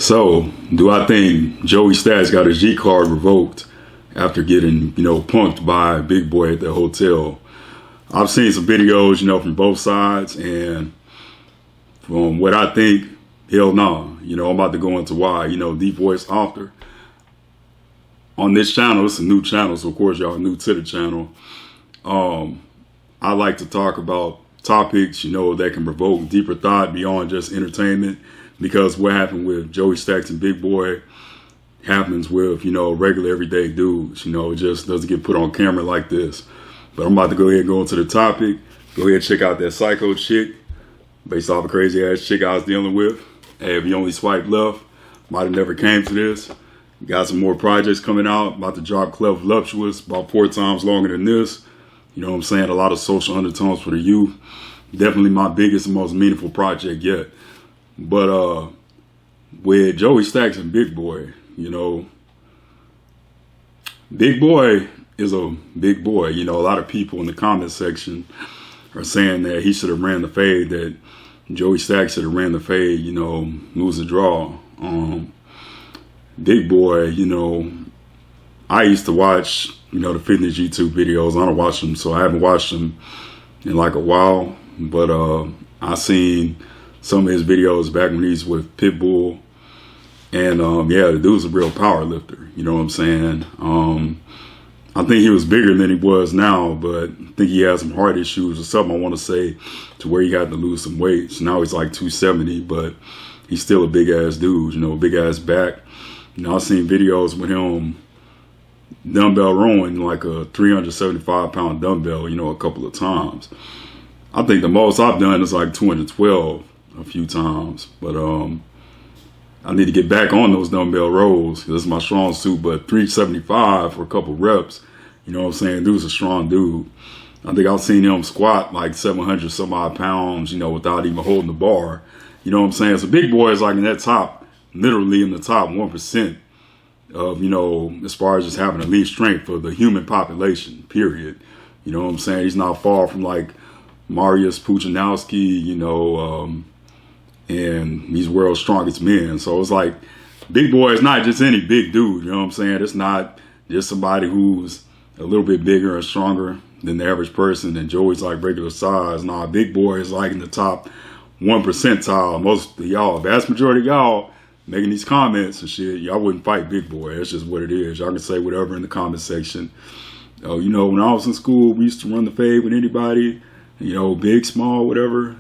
So, do I think Joey Stax got his G card revoked after getting, punked by Big Boy at the hotel? I've seen some videos, from both sides, and from what I think, hell no. I'm about to go into why. Deep Voice Author. On this channel, it's a new channel, so of course y'all are new to the channel. I like to talk about topics, that can provoke deeper thought beyond just entertainment. Because what happened with Joey Stax and Big Boy happens with, regular everyday dudes. It just doesn't get put on camera like this. But I'm about to go ahead and go into the topic. Go ahead and check out that psycho chick based off a crazy ass chick I was dealing with. Hey, if you only swipe left, might have never came to this. Got some more projects coming out. About to drop Clef Voluptuous, about 4 times longer than this. A lot of social undertones for the youth. Definitely my biggest and most meaningful project yet. But with Joey Stax and Big Boy, Big Boy is a big boy. A lot of people in the comment section are saying that he should have ran the fade, that Joey Stax should have ran the fade, lose the draw. Big Boy, I used to watch, the fitness YouTube videos. I don't watch them, so I haven't watched them in like a while. But I seen some of his videos back when he's with Pitbull. And the dude's a real power lifter. You know what I'm saying? I think he was bigger than he was now, but I think he had some heart issues or something, I want to say, to where he had to lose some weight. So now he's like 270, but he's still a big ass dude, big ass back. I've seen videos with him dumbbell rowing like a 375 pound dumbbell, a couple of times. I think the most I've done is like 212 a few times, but I need to get back on those dumbbell rows. This is my strong suit, but 375 for a couple reps, dude's a strong dude. I think I've seen him squat like 700 some odd pounds, without even holding the bar. So Big Boy is like in that top, literally in the top 1% of, as far as just having elite strength for the human population, period. He's not far from like Mariusz Puchanowski, and he's world's strongest men. So it's like Big Boy is not just any big dude, It's not just somebody who's a little bit bigger and stronger than the average person, and Joey's like regular size. Nah, Big Boy is like in the top 1 percentile. Most of y'all, vast majority of y'all making these comments and shit, y'all wouldn't fight Big Boy. That's just what it is. Y'all can say whatever in the comment section. When I was in school, we used to run the fade with anybody. Big, small, whatever,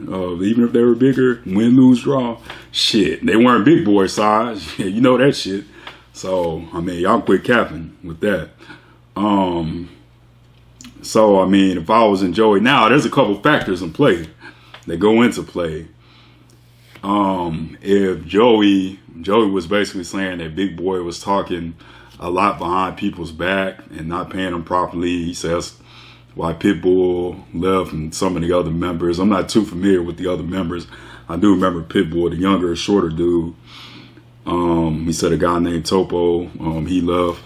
even if they were bigger, win, lose, draw, shit, they weren't Big Boy size, that shit. So, y'all quit capping with that. If I was in Joey now, there's a couple factors in play that go into play. If Joey was basically saying that Big Boy was talking a lot behind people's back and not paying them properly, he says why Pitbull left and some of the other members. I'm not too familiar with the other members. I do remember Pitbull, the younger, shorter dude. He said a guy named Topo, he left.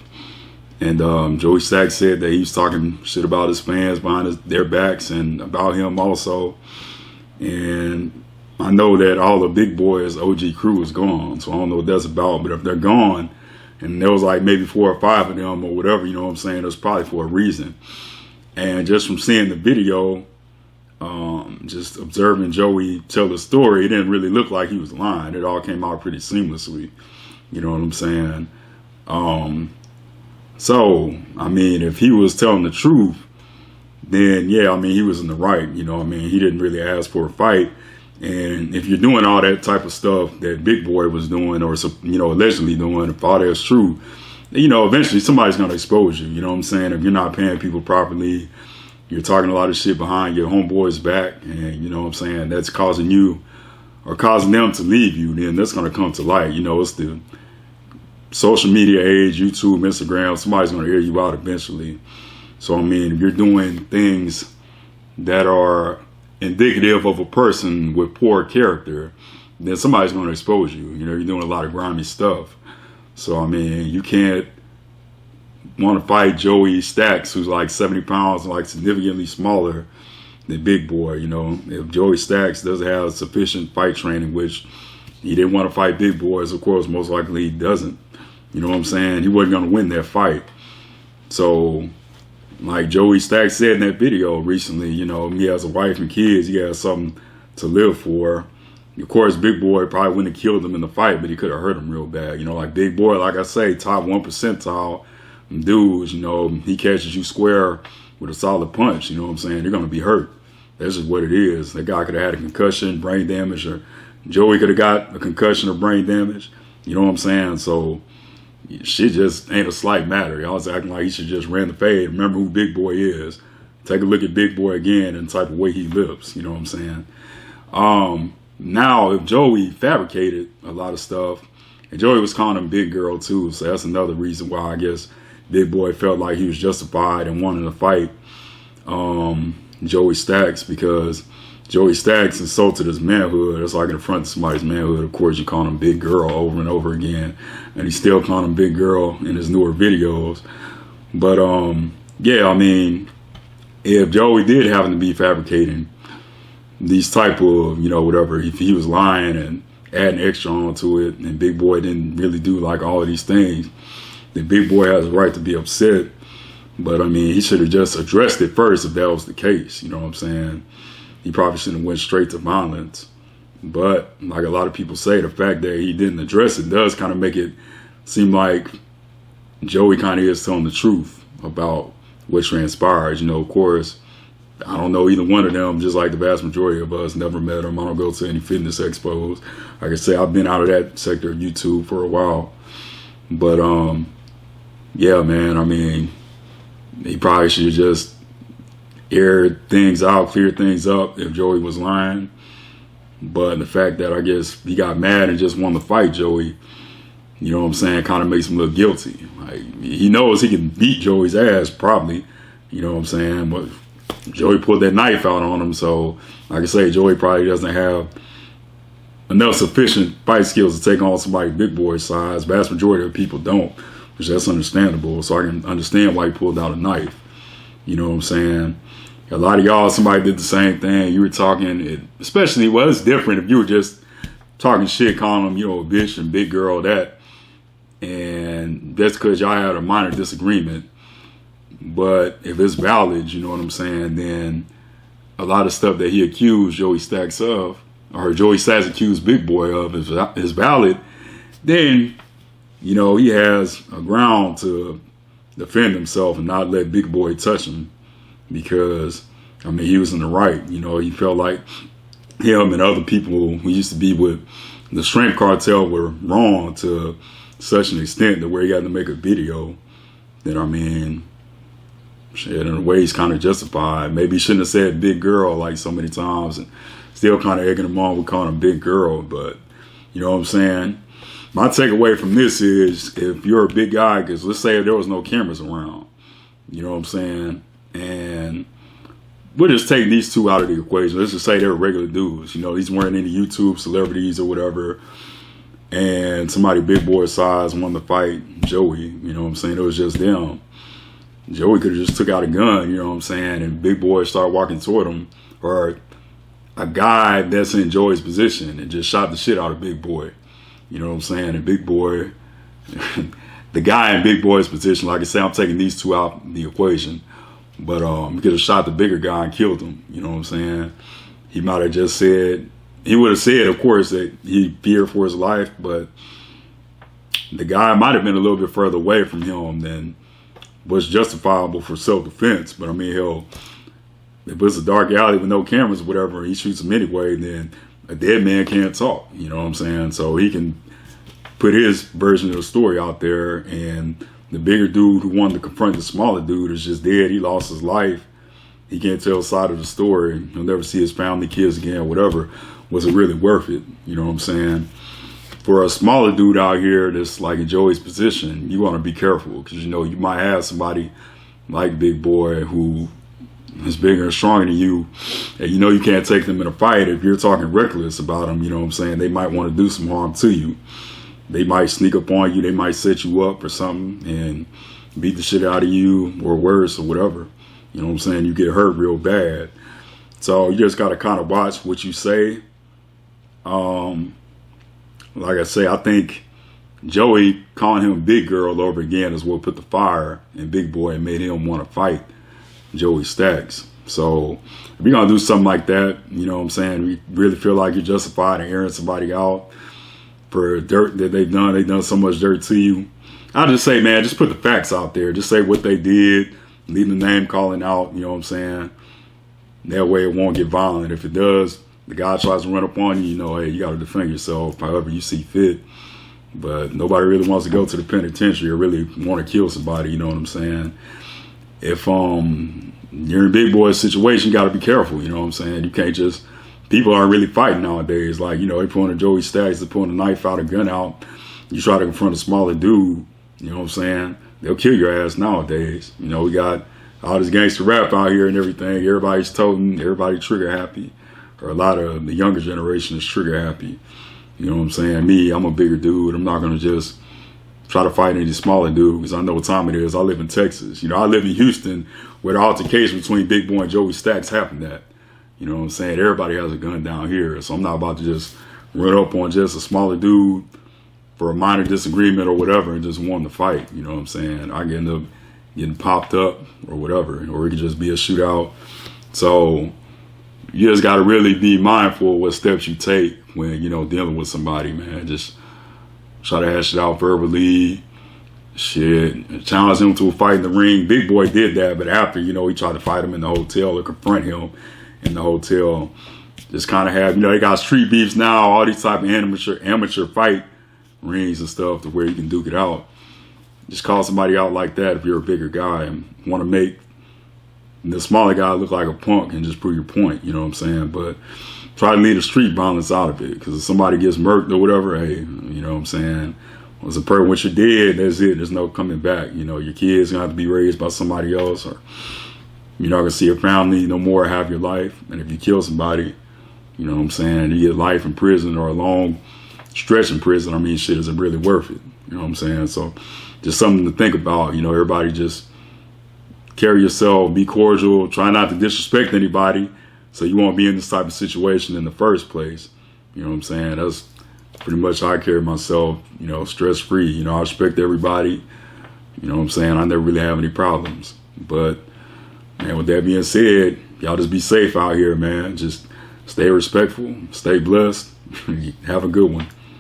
And Joey Stax said that he was talking shit about his fans behind their backs and about him also. And I know that all the Big Boys OG crew is gone, so I don't know what that's about. But if they're gone, and there was like maybe 4 or 5 of them or whatever, it's probably for a reason. And just from seeing the video, just observing Joey tell the story, it didn't really look like he was lying. It all came out pretty seamlessly. You know what I'm saying? If he was telling the truth, then yeah, he was in the right. He didn't really ask for a fight. And if you're doing all that type of stuff that Big Boy was doing or, allegedly doing, if all that's true, eventually somebody's going to expose you. If you're not paying people properly, you're talking a lot of shit behind your homeboy's back, and that's causing you or causing them to leave you, then that's going to come to light. It's the social media age, YouTube, Instagram, somebody's going to hear you out eventually. So, if you're doing things that are indicative of a person with poor character, then somebody's going to expose you. You're doing a lot of grimy stuff. So, you can't want to fight Joey Stax, who's like 70 pounds and like significantly smaller than Big Boy. If Joey Stax doesn't have sufficient fight training, which he didn't want to fight big boys. Of course, most likely he doesn't. You know what I'm saying? He wasn't going to win that fight. So, like Joey Stax said in that video recently, you know, he has a wife and kids. He has something to live for. Of course, Big Boy probably wouldn't have killed him in the fight, but he could have hurt him real bad. You know, like Big Boy, like I say, top 1 percentile dudes, you know, he catches you square with a solid punch. You know what I'm saying? They're going to be hurt. That's just what it is. That guy could have had a concussion, brain damage, or Joey could have got a concussion or brain damage. You know what I'm saying? So shit just ain't a slight matter. Y'all was acting like he should just ran the fade. Remember who Big Boy is. Take a look at Big Boy again and the type of way he lives. You know what I'm saying? Now, if Joey fabricated a lot of stuff, and Joey was calling him Big Girl too, so that's another reason why I guess Big Boy felt like he was justified in wanting to fight Joey Stax, because Joey Stax insulted his manhood. It's like in front of somebody's manhood. Of course, you call him Big Girl over and over again, and he's still calling him Big Girl in his newer videos. But yeah, I mean, if Joey did happen to be fabricating these type of, you know, whatever, if he was lying and adding extra onto it, and Big Boy didn't really do like all of these things, then Big Boy has a right to be upset. But I mean, he should have just addressed it first if that was the case. You know what I'm saying? He probably shouldn't have went straight to violence. But like a lot of people say, the fact that he didn't address it does kind of make it seem like Joey kind of is telling the truth about what transpired. You know, of course, I don't know either one of them, just like the vast majority of us, never met them. I don't go to any fitness expos. Like I say, I've been out of that sector of YouTube for a while. But yeah, man, I mean, he probably should have just aired things out, cleared things up if Joey was lying. But the fact that I guess he got mad and just wanted to fight Joey, you know what I'm saying, kind of makes him look guilty. Like, he knows he can beat Joey's ass probably, you know what I'm saying, but Joey pulled that knife out on him. So like I say, Joey probably doesn't have enough sufficient fight skills to take on somebody Big Boy size. Vast majority of people don't, which that's understandable. So I can understand why he pulled out a knife. You know what I'm saying? A lot of y'all, somebody did the same thing. You were talking, especially, well, it's different if you were just talking shit, calling them, you know, a bitch and big girl, that. And that's because y'all had a minor disagreement. But if it's valid, you know what I'm saying, then a lot of stuff that he accused Joey Stax of, or Joey Stax accused Big Boy of, is valid, then, you know, he has a ground to defend himself and not let Big Boy touch him. Because, I mean, he was in the right. You know, he felt like him and other people who used to be with the Shrimp Cartel were wrong to such an extent that where he had to make a video that, I mean, shit, in a way he's kind of justified. Maybe he shouldn't have said big girl like so many times, and still kind of egging him on with calling him big girl. But, you know what I'm saying? My takeaway from this is, if you're a big guy, because let's say if there was no cameras around, you know what I'm saying? And we'll just take these two out of the equation. Let's just say they're regular dudes. You know, these weren't any YouTube celebrities or whatever. And somebody Big Boy size wanted to fight Joey. You know what I'm saying? It was just them. Joey could have just took out a gun, you know what I'm saying? And Big Boy started walking toward him. Or a guy that's in Joey's position and just shot the shit out of Big Boy. You know what I'm saying? And Big Boy, the guy in Big Boy's position, like I say, I'm taking these two out the equation. But he could have shot the bigger guy and killed him. You know what I'm saying? He might have just said, he would have said, of course, that he feared for his life, but the guy might have been a little bit further away from him than was justifiable for self-defense. But I mean, hell, if it's a dark alley with no cameras or whatever, and he shoots him anyway, then a dead man can't talk. You know what I'm saying? So he can put his version of the story out there, and the bigger dude who wanted to confront the smaller dude is just dead. He lost his life. He can't tell a side of the story. He'll never see his family, kids again, whatever. Was it really worth it? You know what I'm saying? For a smaller dude out here that's like in Joey's position, you want to be careful, because, you know, you might have somebody like Big Boy who is bigger and stronger than you, and you know you can't take them in a fight. If you're talking reckless about them, you know what I'm saying, they might want to do some harm to you. They might sneak up on you. They might set you up for something and beat the shit out of you, or worse, or whatever. You know what I'm saying? You get hurt real bad. So you just got to kind of watch what you say. like I say, I think Joey calling him Big Girl over again is what put the fire in Big Boy and made him want to fight Joey Stax. So if you're going to do something like that, you know what I'm saying, you really feel like you're justified in airing somebody out for dirt that they've done so much dirt to you. I'll just say, man, just put the facts out there. Just say what they did, leave the name calling out, you know what I'm saying? That way it won't get violent. If it does, the guy tries to run up on you, you know, hey, you got to defend yourself however you see fit. But nobody really wants to go to the penitentiary or really want to kill somebody, you know what I'm saying? If you're in Big Boy's situation, you got to be careful, you know what I'm saying? You can't just, people aren't really fighting nowadays. Like, you know, they pulling a Joey Stax, they pulling a knife out, a gun out. You try to confront a smaller dude, you know what I'm saying? They'll kill your ass nowadays. You know, we got all this gangster rap out here and everything. Everybody's toting, everybody trigger happy. Or a lot of the younger generation is trigger happy. You know what I'm saying? Me, I'm a bigger dude. I'm not going to just try to fight any smaller dude because I know what time it is. I live in Texas. You know, I live in Houston where the altercation between Big Boy and Joey Stax happened at. You know what I'm saying? Everybody has a gun down here. So I'm not about to just run up on just a smaller dude for a minor disagreement or whatever and just want to fight. You know what I'm saying? I can end up getting popped up or whatever. Or it could just be a shootout. So you just got to really be mindful of what steps you take when, you know, dealing with somebody, man. Just try to hash it out verbally. Shit. Challenge him to a fight in the ring. Big Boy did that, but after, you know, he tried to fight him in the hotel or confront him in the hotel. Just kind of have, you know, they got street beefs now, all these type of amateur fight rings and stuff to where you can duke it out. Just call somebody out like that if you're a bigger guy and want to make the smaller guy look like a punk and just prove your point, you know what I'm saying? But try to leave the street violence out of it, because if somebody gets murked or whatever, hey, you know what I'm saying? Once you're dead, that's it. There's no coming back. You know, your kids gonna have to be raised by somebody else, or you're not gonna see your family no more, have your life. And if you kill somebody, you know what I'm saying, you get life in prison or a long stretch in prison. I mean, shit isn't really worth it. You know what I'm saying? So just something to think about. You know, everybody just carry yourself, be cordial, try not to disrespect anybody so you won't be in this type of situation in the first place. You know what I'm saying? That's pretty much how I carry myself, you know, stress-free. You know, I respect everybody. You know what I'm saying? I never really have any problems. But, man, with that being said, y'all just be safe out here, man. Just stay respectful, stay blessed. Have a good one.